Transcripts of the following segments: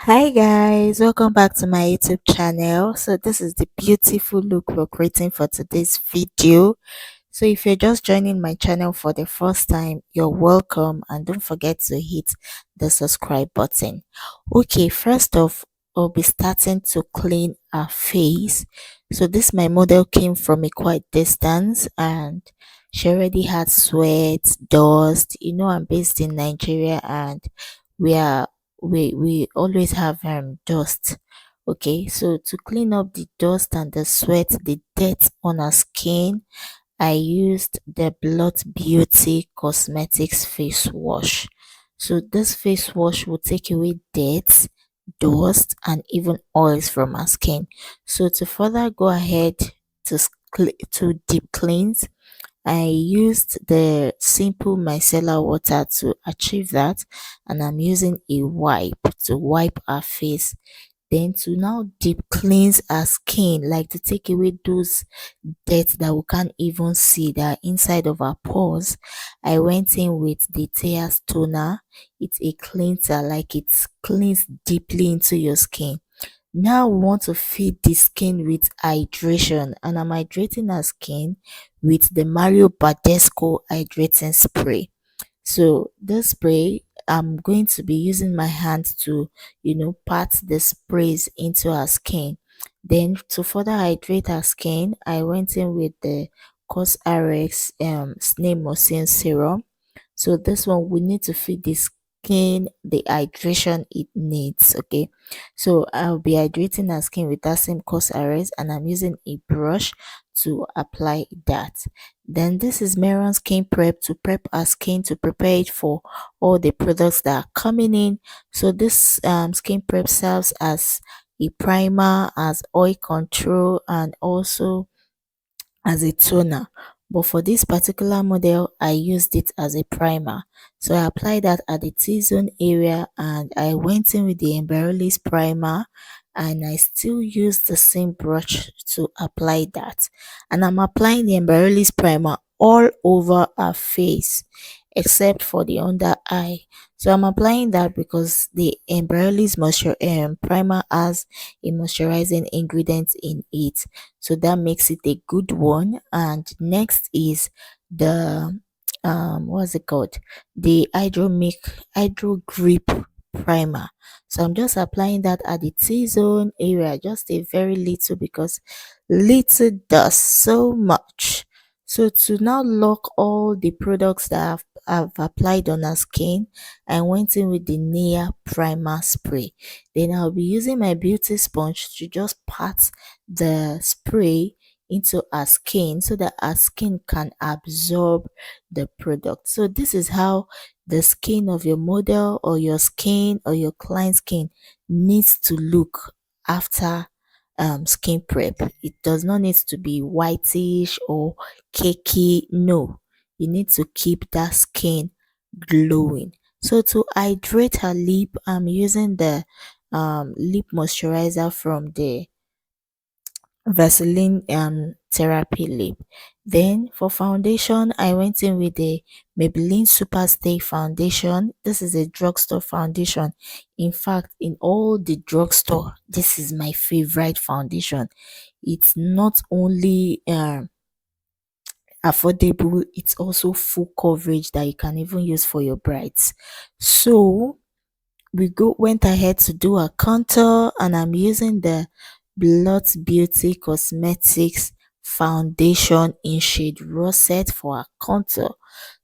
Hi guys, welcome back to my YouTube channel. So this is the beautiful look we're creating for today's video. So if you're just joining my channel for the first time, you're welcome and don't forget to hit the subscribe button. Okay, first off, I'll be starting to clean our face. So this my model came from a quite distance and she already had sweat, dust. I'm based in Nigeria and we are we always have dust. Okay, so to clean up the dust and the sweat, the dirt on our skin, I used the Blot Beauty Cosmetics face wash. So this face wash will take away dirt, dust, and even oils from our skin. So to further go ahead to to deep cleanse, I used the simple micellar water to achieve that, and I'm using a wipe to wipe our face. Then to now deep cleanse our skin, like to take away those dirt that we can't even see that are inside of our pores. I went in with the Tears toner. It's a cleanser, like it cleans deeply into your skin. Now we want to feed the skin with hydration, and I'm hydrating our skin with the Mario Badescu hydrating spray. So this spray, I'm going to be using my hand to, pat the sprays into our skin. Then to further hydrate our skin, I went in with the CosRx Snail Mucin serum. So this one we need to feed the skin the hydration it needs. Okay, so I'll be hydrating our skin with that same CosRx and I'm using a brush to apply that. Then this is Meron skin prep to prep our skin to prepare it for all the products that are coming in. So this skin prep serves as a primer, as oil control, and also as a toner. But for this particular model, I used it as a primer. So I applied that at the T-zone area and I went in with the Embryolist primer and I still used the same brush to apply that. And I'm applying the Embryolist primer all over our face except for the under eye. So I'm applying that because the Embryolist moisture primer has a moisturizing ingredient in it, so that makes it a good one. And next is the what's it called, the hydro grip primer. So I'm just applying that at the T-zone area, just a very little because little does so much. So to now lock all the products that I've applied on our skin, I went in with the Nia primer spray. Then I'll be using my beauty sponge to just pat the spray into our skin so that our skin can absorb the product. So this is how the skin of your model or your skin or your client skin needs to look after skin prep. It does not need to be whitish or cakey. No, you need to keep that skin glowing. So to hydrate her lip, I'm using the lip moisturizer from the Vaseline therapy lip. Then for foundation, I went in with the Maybelline Superstay foundation. This is a drugstore foundation. In fact, in all the drugstore, this is my favorite foundation. It's not only affordable, it's also full coverage that you can even use for your brides. So we went ahead to do a contour and I'm using the Blot Beauty Cosmetics foundation in shade Rosette for a contour.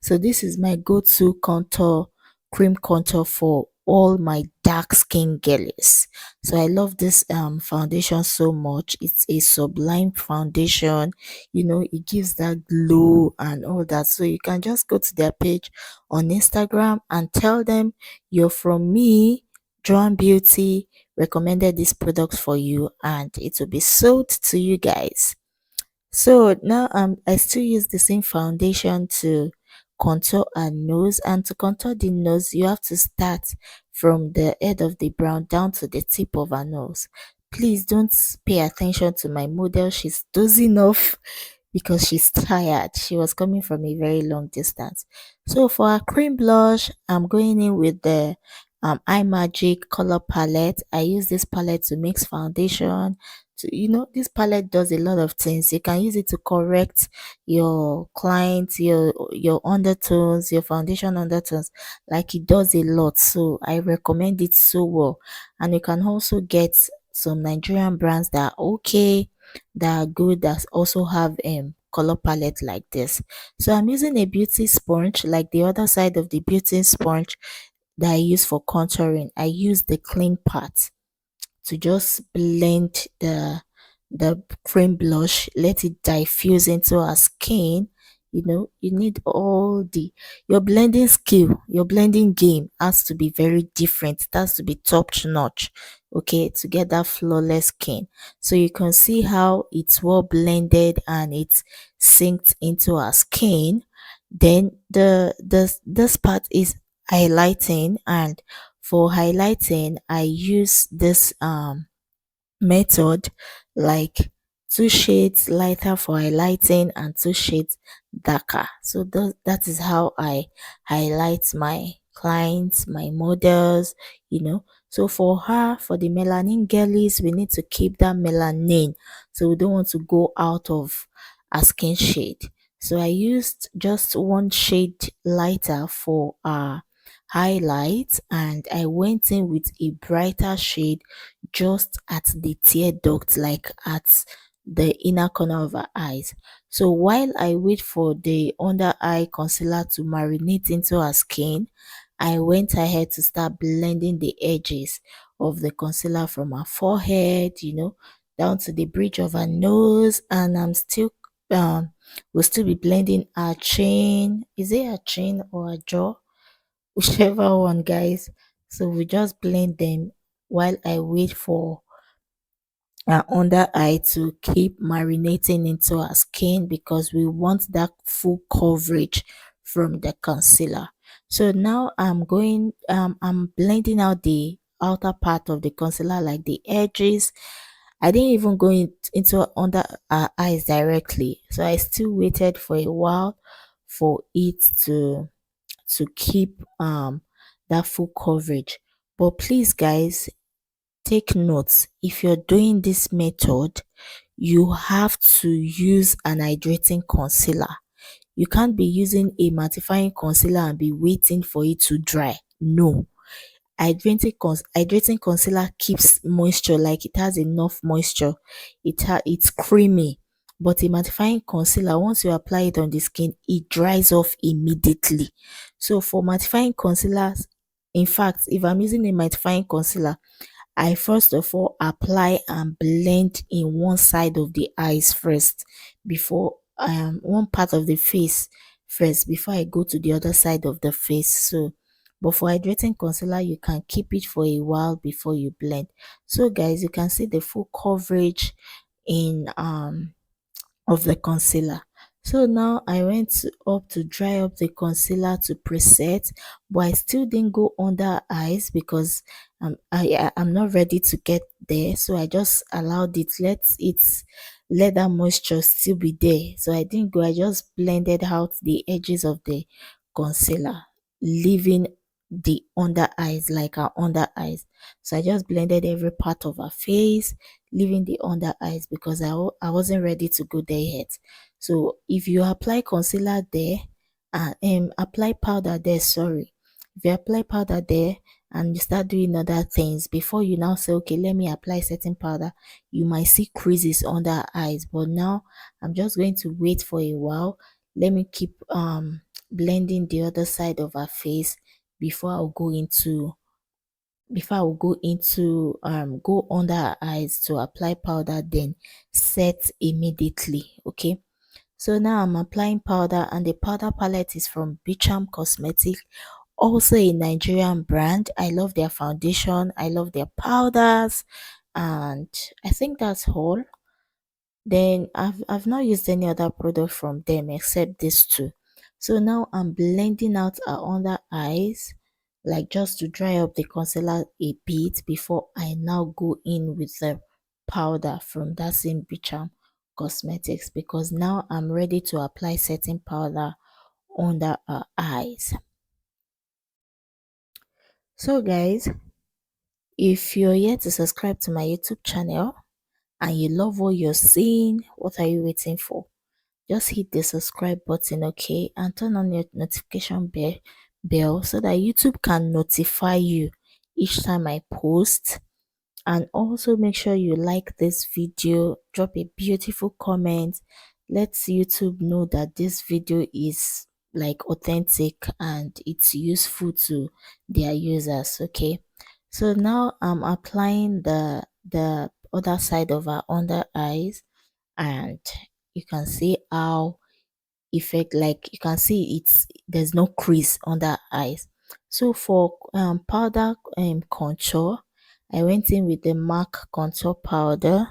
So this is my go-to contour, cream contour for all my dark skin girlies. So I love this foundation so much. It's a sublime foundation, it gives that glow and all that. So you can just go to their page on Instagram and tell them you're from me, Joan Beauty, recommended this product for you and it will be sold to you guys. So now I still use the same foundation to contour our nose, and to contour the nose you have to start from the head of the brow down to the tip of our nose. Please don't pay attention to my model, she's dozing off because she's tired. She was coming from a very long distance. So for our cream blush, I'm going in with the eye magic color palette. I use this palette to mix foundation. To, this palette does a lot of things. You can use it to correct your clients, your undertones, your foundation undertones. Like, it does a lot, so I recommend it so well. And you can also get some Nigerian brands that are okay, that are good, that also have color palette like this. So I'm using a beauty sponge, like the other side of the beauty sponge that I use for contouring. I use the clean part to just blend the cream blush, let it diffuse into our skin. You need all the your blending skill, your blending game has to be very different. It has to be top notch, okay, to get that flawless skin. So you can see how it's well blended and it's synced into our skin. Then this part is highlighting, and for highlighting I use this method, like 2 shades lighter for highlighting and 2 shades darker. So that is how I highlight my clients, my models. So for her, for the melanin girlies, we need to keep that melanin, so we don't want to go out of our skin shade. So I used just 1 shade lighter for our highlights, and I went in with a brighter shade just at the tear duct, like at the inner corner of her eyes. So while I wait for the under eye concealer to marinate into her skin, I went ahead to start blending the edges of the concealer from her forehead, down to the bridge of her nose. And I'm still will still be blending her chin. Is it a chin or a jaw? Whichever one, guys. So we just blend them while I wait for under eye to keep marinating into our skin, because we want that full coverage from the concealer. So now I'm blending out the outer part of the concealer, like the edges. I didn't even go into under our eyes directly, so I still waited for a while for it to keep that full coverage. But please, guys, take notes. If you're doing this method, you have to use an hydrating concealer. You can't be using a mattifying concealer and be waiting for it to dry. No. Hydrating concealer keeps moisture, like it has enough moisture. It's creamy. But a mattifying concealer, once you apply it on the skin, it dries off immediately. So for mattifying concealers, in fact, if I'm using a mattifying concealer, I first of all apply and blend in one side of the eyes first, before one part of the face first, before I go to the other side of the face. So but for hydrating concealer, you can keep it for a while before you blend. So guys, you can see the full coverage in of the concealer. So now I went up to dry up the concealer to preset, but I still didn't go under eyes because I'm not ready to get there. So I just allowed it, let that moisture still be there. So I didn't go, I just blended out the edges of the concealer, leaving the under eyes, like our under eyes. So I just blended every part of her face, leaving the under eyes, because I wasn't ready to go there yet. So if you apply concealer there and apply powder there, sorry, if you apply powder there and you start doing other things before you now say, okay, let me apply setting powder, you might see creases under her eyes. But now I'm just going to wait for a while. Let me keep blending the other side of her face before I'll go into go under her eyes to apply powder, then set immediately. Okay, so now I'm applying powder, and the powder palette is from Beacham Cosmetic, also a Nigerian brand. I love their foundation, I love their powders, and I think that's all. Then I've not used any other product from them except these two. So now I'm blending out her under eyes, like just to dry up the concealer a bit before I now go in with the powder from that same Bicham Cosmetics, because now I'm ready to apply setting powder under her eyes. So guys, if you're yet to subscribe to my YouTube channel and you love what you're seeing, what are you waiting for? Just hit the subscribe button, okay, and turn on your notification bell so that YouTube can notify you each time I post. And also make sure you like this video, drop a beautiful comment, let YouTube know that this video is like authentic and it's useful to their users. Okay, so now I'm applying the other side of our under eyes, and you can see how effect, like you can see there's no crease under eyes. So for powder contour, I went in with the MAC contour powder.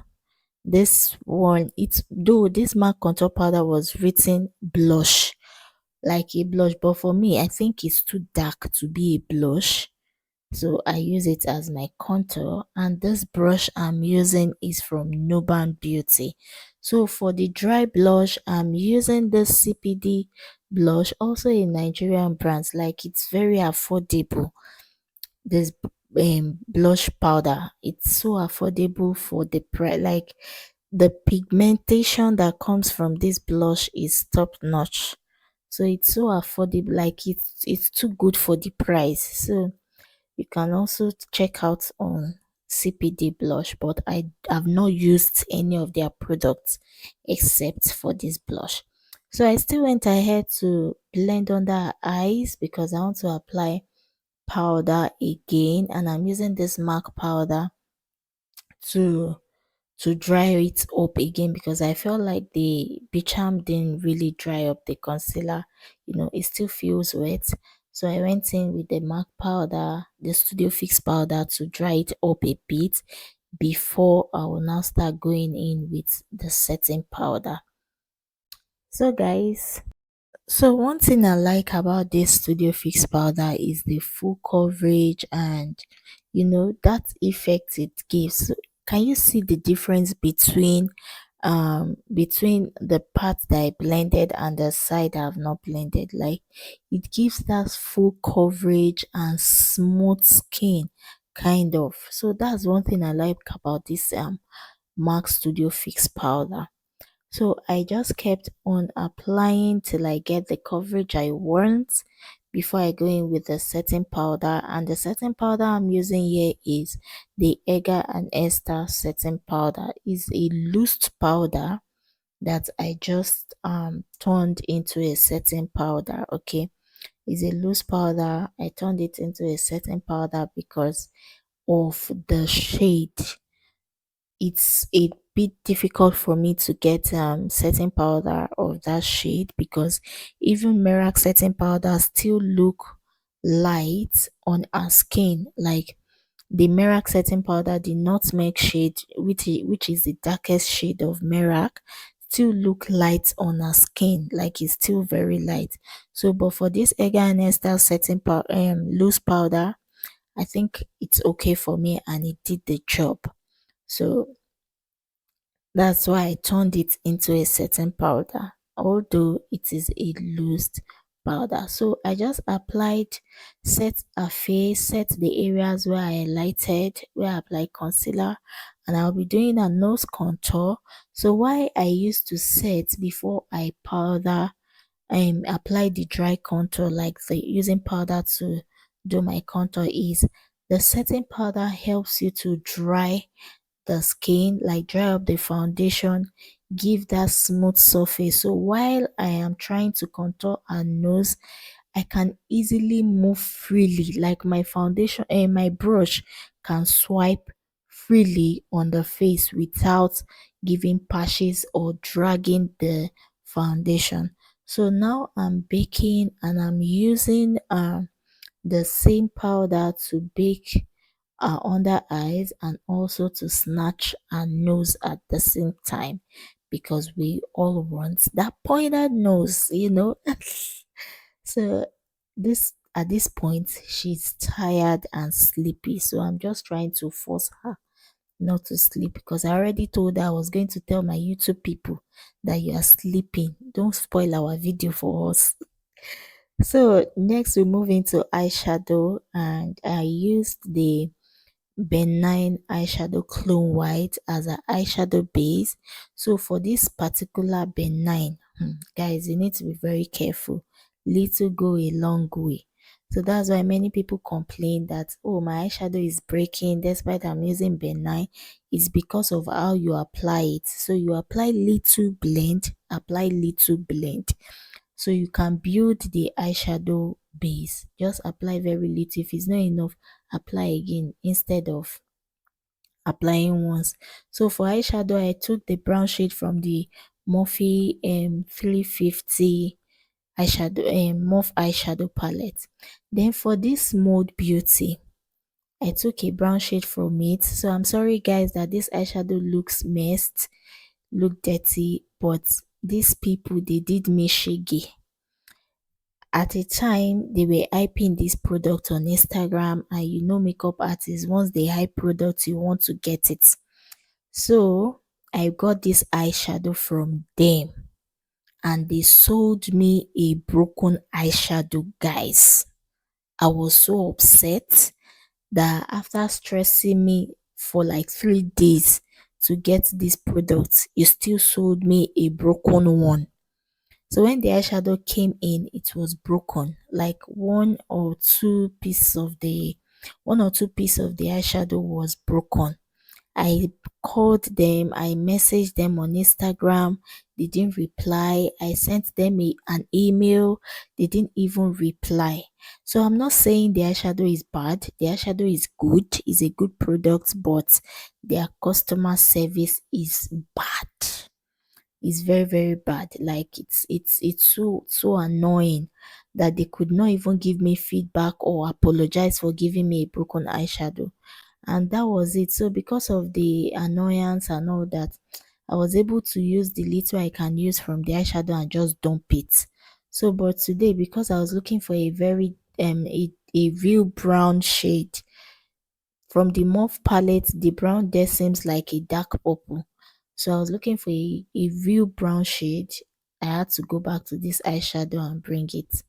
This one, it's though this MAC contour powder was written blush, like a blush, but for me I think it's too dark to be a blush, so I use it as my contour. And this brush I'm using is from Nuban Beauty. So for the dry blush, I'm using this CPD blush, also a Nigerian brand, like it's very affordable. This blush powder, it's so affordable for the price. Like the pigmentation that comes from this blush is top notch, so it's so affordable, like it's too good for the price. So you can also check out on CPD blush, but I have not used any of their products except for this blush. So I still went ahead to blend under her eyes because I want to apply powder again, and I'm using this MAC powder to dry it up again because I felt like the Bicham didn't really dry up the concealer. It still feels wet. So I went in with the MAC powder, the Studio Fix powder, to dry it up a bit before I will now start going in with the setting powder. So guys, so one thing I like about this Studio Fix powder is the full coverage and that effect it gives. So can you see the difference between the part that I blended and the side I have not blended? Like it gives that full coverage and smooth skin kind of. So that's one thing I like about this MAC Studio Fix powder. So I just kept on applying till I get the coverage I want before I go in with the setting powder. And the setting powder I'm using here is the Edgar and Esther setting powder. Is a loose powder that I just turned into a setting powder. Okay, is a loose powder. I turned it into a setting powder because of the shade. It's a bit difficult for me to get setting powder of that shade because even Merac setting powder still look light on our skin. Like the Merac setting powder, the nutmeg shade, which is the darkest shade of Merac, still look light on our skin, like it's still very light. So but for this Ega and Estelle setting loose powder, I think it's okay for me and it did the job. So that's why I turned it into a setting powder, although it is a loose powder. So I just applied, set a face, set the areas where I highlighted, where I applied concealer, and I'll be doing a nose contour. So why I used to set before I powder apply the dry contour, like the using powder to do my contour, is the setting powder helps you to dry the skin, like dry up the foundation, give that smooth surface. So while I am trying to contour a nose, I can easily move freely, like my foundation and my brush can swipe freely on the face without giving patches or dragging the foundation. So now I'm baking and I'm using the same powder to bake our under eyes and also to snatch our nose at the same time because we all want that pointed nose. So this at this point she's tired and sleepy, so I'm just trying to force her not to sleep because I already told her I was going to tell my YouTube people that you are sleeping. Don't spoil our video for us. So next we move into eyeshadow, and I used the benign eyeshadow clone white as an eyeshadow base. So for this particular benign, guys, you need to be very careful. Little go a long way. So that's why many people complain that, oh, my eyeshadow is breaking despite I'm using benign. It's because of how you apply it. So you apply little blend, apply little blend, so you can build the eyeshadow base. Just apply very little. If it's not enough, apply again instead of applying once. So for eyeshadow, I took the brown shade from the Morphe 350 eyeshadow Morphe eyeshadow palette. Then for this Mode Beauty, I took a brown shade from it. So I'm sorry guys that this eyeshadow looks messed, look dirty, but these people, they did me shaggy. At a time, they were hyping this product on Instagram, and you know, makeup artists, once they hype products, you want to get it. So I got this eyeshadow from them, and they sold me a broken eyeshadow, guys. I was so upset that after stressing me for like 3 days to get this product, you still sold me a broken one. So when the eyeshadow came in, it was broken. Like one or two pieces of the eyeshadow was broken. I called them, I messaged them on Instagram, they didn't reply. I sent them an email, they didn't even reply. So I'm not saying the eyeshadow is bad. The eyeshadow is good, is a good product, but their customer service is bad. Is very very bad. Like it's so annoying that they could not even give me feedback or apologize for giving me a broken eyeshadow, and that was it. So because of the annoyance and all that, I was able to use the little I can use from the eyeshadow and just dump it. So but today, because I was looking for a very a real brown shade from the mauve palette, the brown there seems like a dark purple. So I was looking for a real brown shade. I had to go back to this eyeshadow and bring it.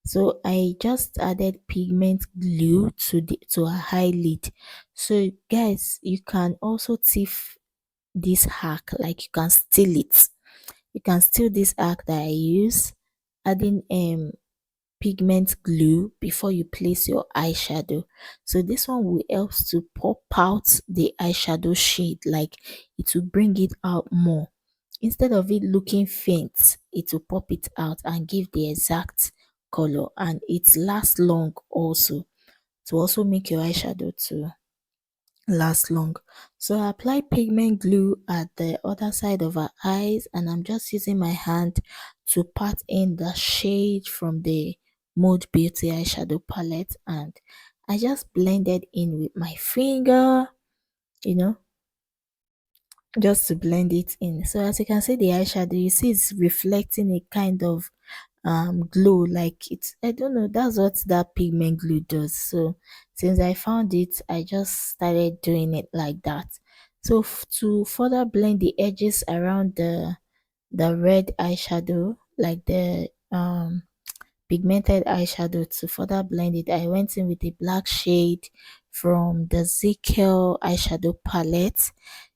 So I just added pigment glue to a highlight. So guys, you can also thief this hack, like you can steal it. You can steal this hack that I use, adding pigment glue before you place your eyeshadow. So this one will help to pop out the eyeshadow shade, like it will bring it out more. Instead of it looking faint, it will pop it out and give the exact color, and it lasts long also, to also make your eyeshadow to last long. So I apply pigment glue at the other side of her eyes, and I'm just using my hand to pat in the shade from the Mode Beauty eyeshadow palette, and I just blended in with my finger, you know, just to blend it in. So as you can see, the eyeshadow, you see it's reflecting a kind of glow, like it's, I don't know, that's what that pigment glue does. So since I found it, I just started doing it like that. So to further blend the edges around the red eyeshadow, like the pigmented eyeshadow, to further blend it, I went in with a black shade from the Ezekiel eyeshadow palette,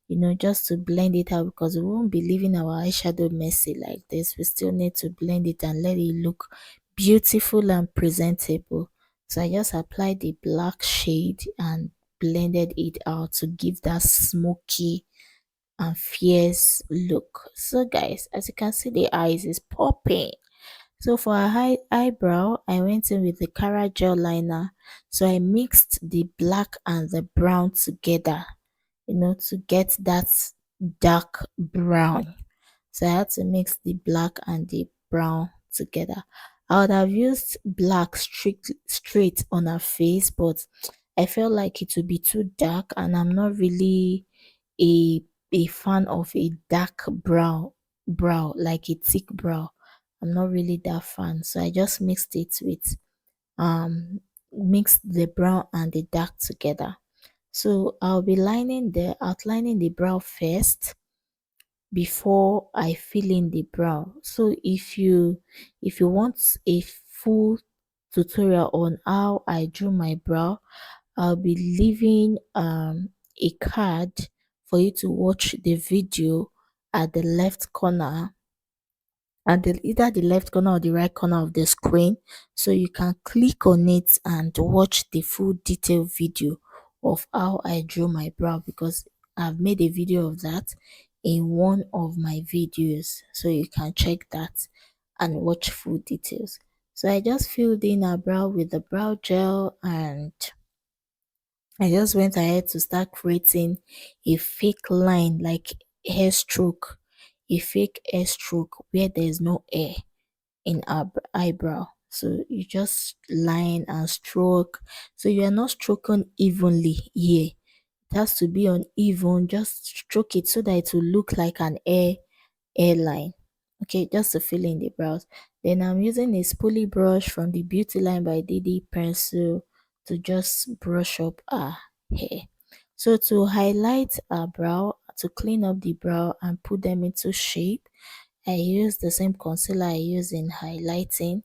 you know, just to blend it out, because we won't be leaving our eyeshadow messy like this. We still need to blend it and let it look beautiful and presentable. So I just applied the black shade and blended it out to give that smoky and fierce look. So guys, as you can see, the eyes is popping. So for a eyebrow, I went in with the Cara gel liner. So I mixed the black and the brown together, you know, to get that dark brown. So I had to mix the black and the brown together. I would have used black straight on her face, but I felt like it would be too dark, and I'm not really a a fan of a dark brow, like a thick brow. I'm not really that fan. So I just mixed it with um mixed the brown and the dark together. So I'll be outlining the brow first before I fill in the brow. So if you want a full tutorial on how I drew my brow, I'll be leaving a card for you to watch the video at the left corner, at either the left corner or the right corner of the screen, so you can click on it and watch the full detailed video of how I drew my brow, because I've made a video of that in one of my videos, so you can check that and watch full details. So I just filled in a brow with the brow gel, and I just went ahead to start creating a fake line, like hair stroke, a fake hair stroke where there's no hair in our eyebrow. So you just line and stroke. So you are not stroking evenly here. It has to be uneven. Just stroke it so that it will look like an airline. Okay, just to fill in the brows. Then I'm using a spoolie brush from the Beauty Line by Didi Pencil to just brush up our hair. So to highlight our brow, to clean up the brow and put them into shape, I use the same concealer I use in highlighting.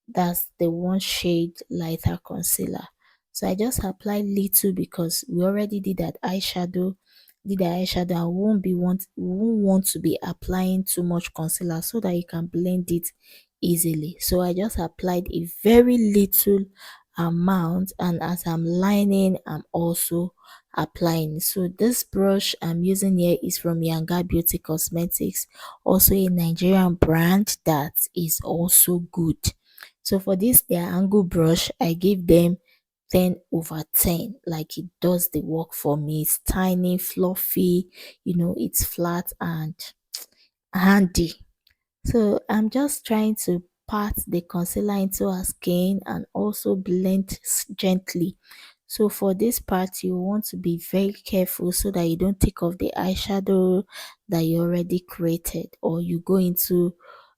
That's the one shade lighter concealer. So I just apply little because we already did the eyeshadow. I won't want to be applying too much concealer so that you can blend it easily. So I just applied a very little amount, and as I'm lining, I'm also applying. So this brush I'm using here is from Yanga Beauty Cosmetics, also a Nigerian brand that is also good. So for this their angle brush, I give them 10/10. Like, it does the work for me. It's tiny, fluffy, it's flat and handy. So I'm just trying to pat the concealer into her skin and also blend gently. So for this part, you want to be very careful so that you don't take off the eyeshadow that you already created, or you go into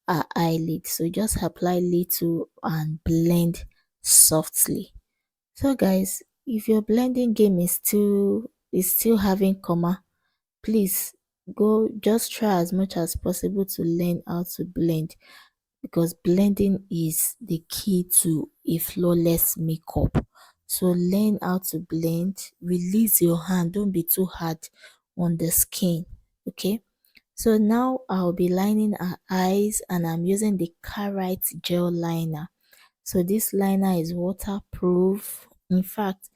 her eyelid. So just apply little and blend softly. So guys, if your blending game is still having comma, please go just try as much as possible to learn how to blend, because blending is the key to a flawless makeup. So learn how to blend, release your hand, don't be too hard on the skin. Okay, so now I'll be lining our eyes, and I'm using the Carrot gel liner. So this liner is waterproof. In fact,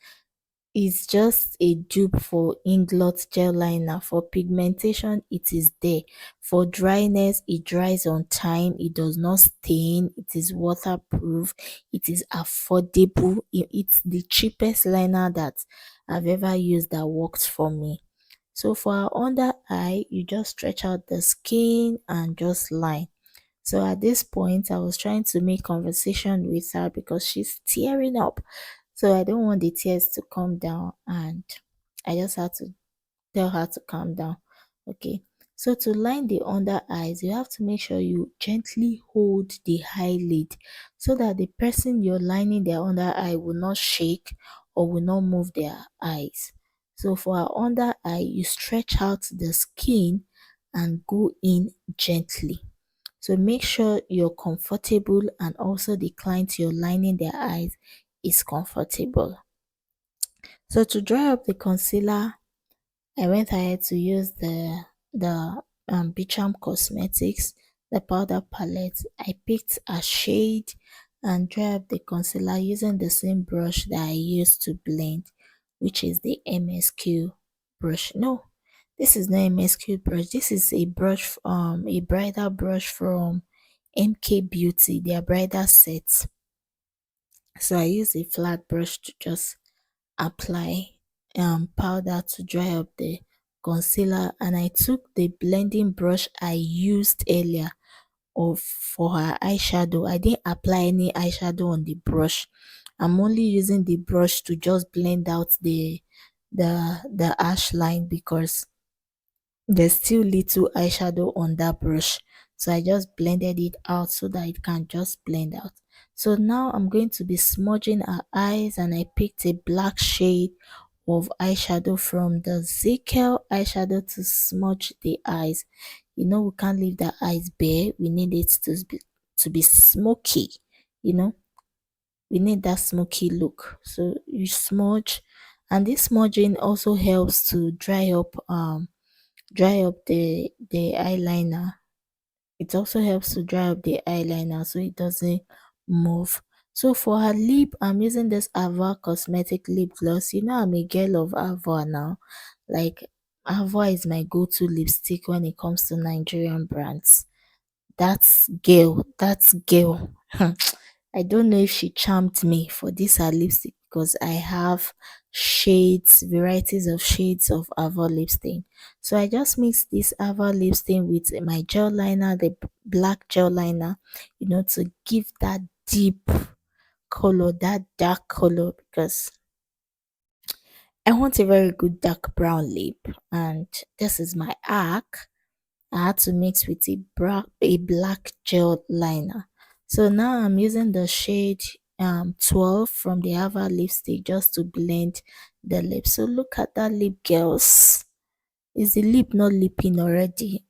it's just a dupe for Inglot gel liner. For pigmentation, it is there. For dryness, it dries on time. It does not stain. It is waterproof. It is affordable. It's the cheapest liner that I've ever used that works for me. So for our under eye, you just stretch out the skin and just line. So at this point, I was trying to make conversation with her because she's tearing up. So I don't want the tears to come down, and I just had to tell her to calm down. Okay. So to line the under eyes, you have to make sure you gently hold the eyelid so that the person you're lining their under eye will not shake or will not move their eyes. So for our under eye, you stretch out the skin and go in gently. So make sure you're comfortable, and also the client you're lining their eyes is comfortable. So to dry up the concealer, I went ahead to use the Beecham Cosmetics, the powder palette. I picked a shade and dry up the concealer using the same brush that I used to blend, which is the MSQ brush. No, this is not MSQ brush. This is a bridal brush from MK Beauty, their bridal sets. So I use a flat brush to just apply powder to dry up the concealer, and I took the blending brush I used earlier of for her eyeshadow. I didn't apply any eyeshadow on the brush. I'm only using the brush to just blend out the ash line, because there's still little eyeshadow on that brush. So I just blended it out so that it can just blend out. So now I'm going to be smudging her eyes, and I picked a black shade of eyeshadow from the Zekel eyeshadow to smudge the eyes. We can't leave the eyes bare. We need it to be smoky, you know. we need that smoky look. So you smudge, and this smudging also helps to dry up the eyeliner. It also helps to dry up the eyeliner so it doesn't move. So for her lip, I'm using this Ava cosmetic lip gloss. You know I'm a girl of Ava now. Like, Ava is my go-to lipstick when it comes to Nigerian brands. That's girl. I don't know if she charmed me for this her lipstick because I have varieties of shades of Ava lip stain. So I just mix this Ava lip stain with my gel liner, the black gel liner, to give that deep color, that dark color, because I want a very good dark brown lip, and this is my arc. I had to mix with a black gel liner. So now I'm using the shade 12 from the Ava lipstick just to blend the lip. So look at that lip, girls. Is the lip not lipping already?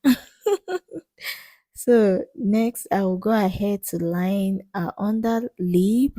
So next I will go ahead to line our under lip,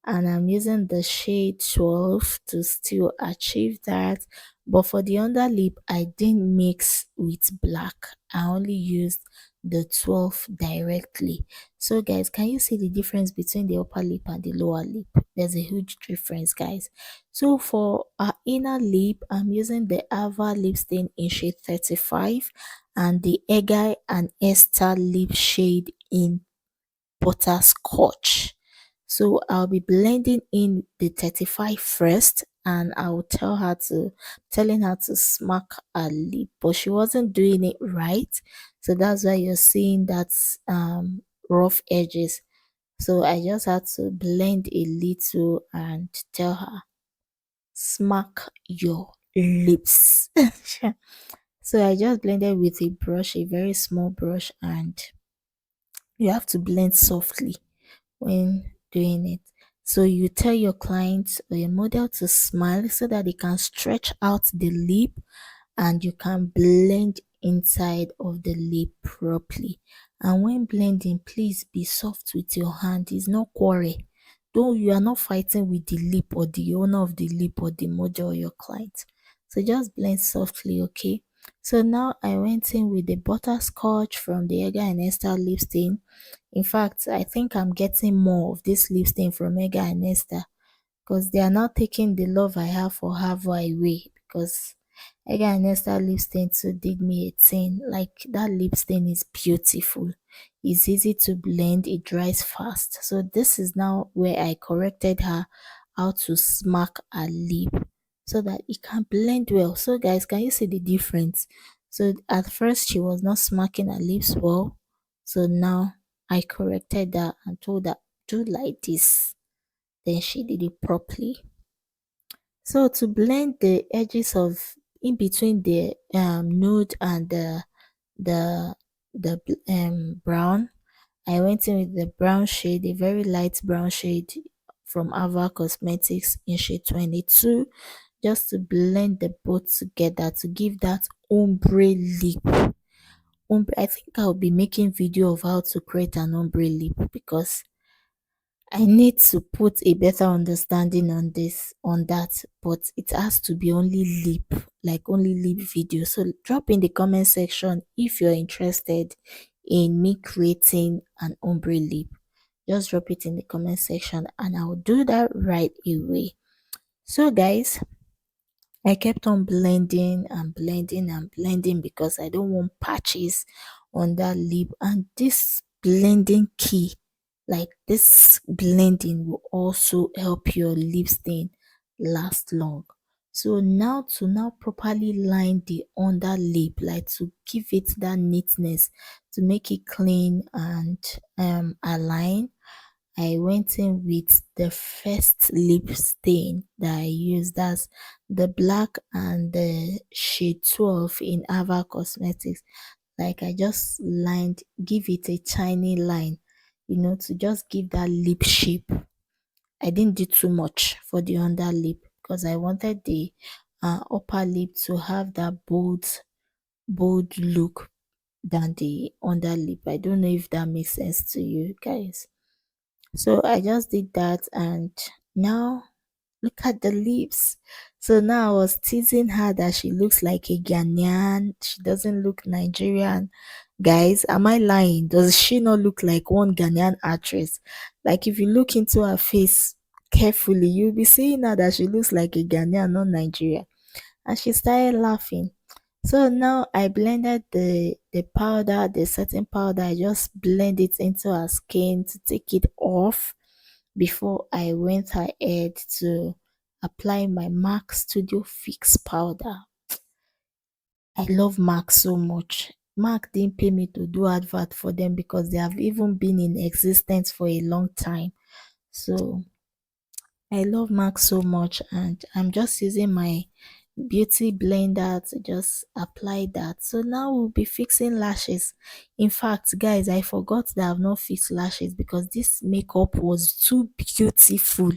and I'm using the shade 12 to still achieve that. But for the underlip, I didn't mix with black. I only used the 12 directly. So guys, can you see the difference between the upper lip and the lower lip? There's a huge difference, guys. So for our inner lip, I'm using the Ava lip stain in shade 35 and the Egg and Esther lip shade in butterscotch. So I'll be blending in the 35 first, and I'll telling her to smack her lip, but she wasn't doing it right. So that's why you're seeing that rough edges. So I just had to blend a little and tell her, smack your lips. So I just blended with a brush, a very small brush, and you have to blend softly when doing it. So you tell your client or your model to smile so that they can stretch out the lip and you can blend inside of the lip properly. And when blending, please be soft with your hand. It's not quarrel. Don't You are not fighting with the lip or the owner of the lip or the model or your client. So just blend softly, okay? So now I went in with the butterscotch from the Edgar and Esther lip stain. In fact, I think I'm getting more of this lip stain from Edgar and Esther because they are now taking the love I have for Hava away, because Edgar and Esther lip stain to did me a thing. Like, that lip stain is beautiful. It's easy to blend, it dries fast. So this is now where I corrected her how to smack her lip so that it can blend well. So guys, can you see the difference? So at first she was not smacking her lips well. So now I corrected that and told her, do like this. Then she did it properly. So to blend the edges of in between the nude and the brown, I went in with the brown shade, a very light brown shade from Ava Cosmetics in shade 22, just to blend the both together to give that ombre lip. I think I'll be making video of how to create an ombre lip because I need to put a better understanding on that, but it has to be only lip, like only lip video. So drop in the comment section if you're interested in me creating an ombre lip. Just drop it in the comment section and I'll do that right away. So guys, I kept on blending and blending and blending because I don't want patches on that lip. And this blending key, like this blending, will also help your lip stain last long. So now to now properly line the under lip, like to give it that neatness, to make it clean and align, I went in with the first lip stain that I used. That's the black and the shade 12 in Ava Cosmetics. Like, I just give it a tiny line, to just give that lip shape. I didn't do too much for the under lip because I wanted the upper lip to have that bold look than the under lip. I don't know if that makes sense to you guys. So I just did that, and now look at the lips. So now I was teasing her that she looks like a Ghanaian. She doesn't look Nigerian. Guys, am I lying? Does she not look like one Ghanaian actress? Like if you look into her face carefully, you'll be seeing now that she looks like a Ghanaian, not Nigeria. And she started laughing. So now I blended the powder, the setting powder. I just blend it into her skin to take it off before I went ahead to apply my MAC Studio Fix powder. I love MAC so much. MAC didn't pay me to do advert for them because they have even been in existence for a long time. So I love MAC so much, and I'm just using my beauty blender to just apply that. So now we'll be fixing lashes. In fact, guys, I forgot that I've not fixed lashes because this makeup was too beautiful.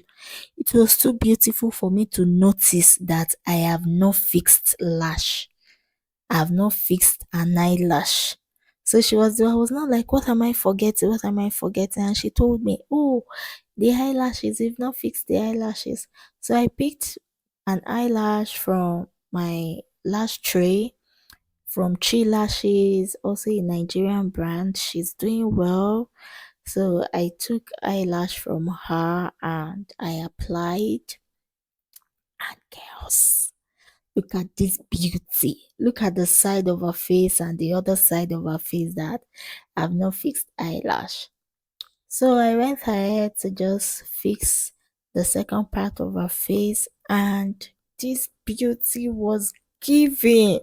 It was too beautiful for me to notice that I have not fixed lash. I have not fixed an eyelash. So I was not like, what am I forgetting? What am I forgetting? And she told me, oh, the eyelashes, you've not fixed the eyelashes. So I picked an eyelash from my lash tray from Chi Lashes, also a Nigerian brand. She's doing well. So I took eyelash from her and I applied. And girls, look at this beauty. Look at the side of her face and the other side of her face that I've not fixed eyelash. So I went ahead to just fix the second part of her face, and this beauty was giving.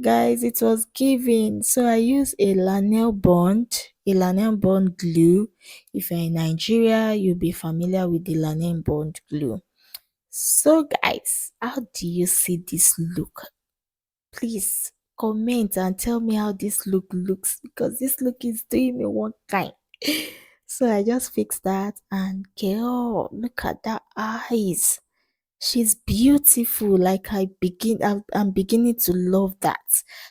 Guys, it was giving. So I used a Lanel bond glue. If you're in Nigeria, you'll be familiar with the Lanel bond glue. So guys, how do you see this look? Please comment and tell me how this look looks, because this look is doing me one kind. So I just fixed that, and girl, look at that eyes. She's beautiful. Like I'm beginning to love that.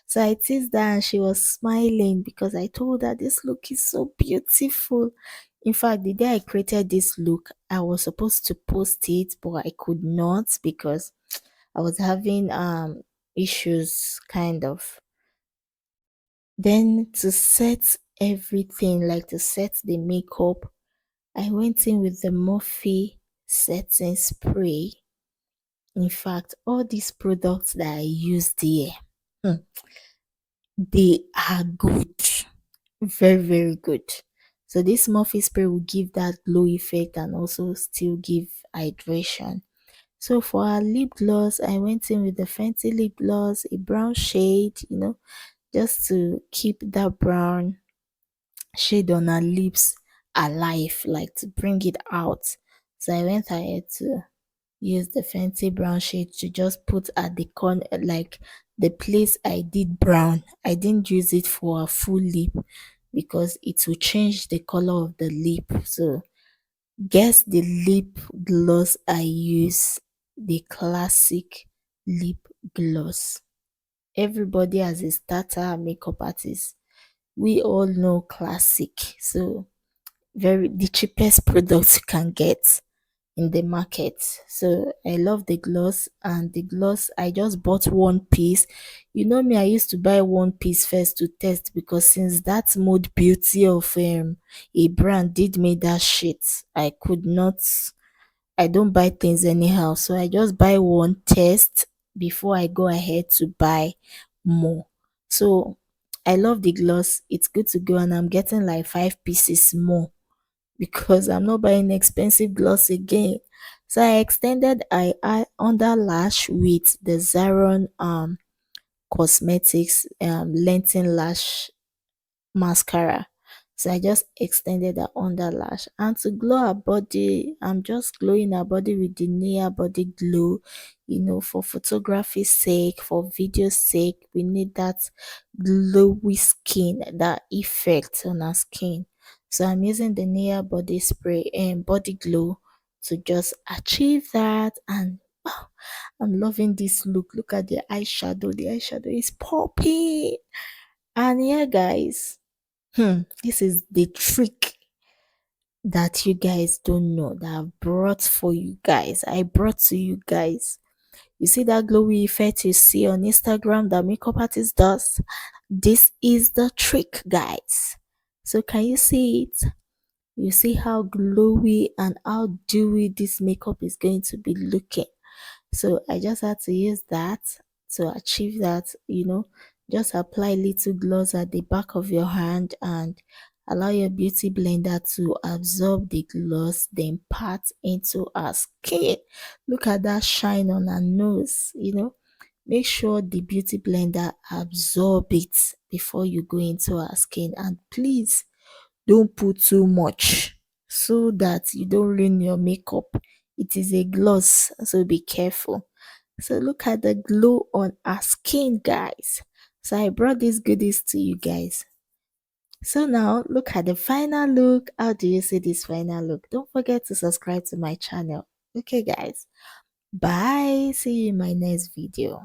So I teased her and she was smiling because I told her this look is so beautiful. In fact, the day I created this look, I was supposed to post it, but I could not because I was having issues kind of. Then to set everything, like to set the makeup, I went in with the Morphe setting spray. In fact, all these products that I used here, hmm, they are good. Very, very good. So this Morphe spray will give that glow effect and also still give hydration. So for our lip gloss, I went in with the Fenty lip gloss, a brown shade, just to keep that brown shade on her lips alive, like to bring it out. So I went ahead to use the Fenty brown shade to just put at the corner, like the place I did brown. I didn't use it for a full lip because it will change the color of the lip. So guess the lip gloss I use, the classic lip gloss. Everybody as a starter makeup artist, we all know classic. So very the cheapest products you can get in the market. So I love the gloss, and the gloss I just bought one piece. You know me, I used to buy one piece first to test because since that mode beauty of a brand did me that shit, I could not. I don't buy things anyhow, so I just buy one test before I go ahead to buy more. So I love the gloss. It's good to go, and I'm getting like 5 pieces more because I'm not buying expensive gloss again. So I extended I under lash with the Zaron cosmetics lengthen lash mascara. So I just extended her under lash, and to glow her body, I'm just glowing her body with the Nia body glow. For photography sake, for video sake, we need that glowy skin, that effect on our skin. So I'm using the Nia body spray and body glow to just achieve that. And oh, I'm loving this look. Look at the eyeshadow. The eyeshadow is popping. And yeah, guys, this is the trick. that you guys don't know that I've brought for you guys. I brought to you guys. You see that glowy effect you see on Instagram that makeup artist does? This is the trick, guys. So can you see it? You see how glowy and how dewy this makeup is going to be looking. So I just had to use that to achieve that, just apply little gloss at the back of your hand and allow your beauty blender to absorb the gloss, then pat into our skin. Look at that shine on our nose. Make sure the beauty blender absorb it before you go into our skin, and please don't put too much so that you don't ruin your makeup. It is a gloss, so be careful. So look at the glow on our skin, guys. So I brought these goodies to you guys. So now look at the final look. How do you see this final look? Don't forget to subscribe to my channel. Okay, guys. Bye. See you in my next video.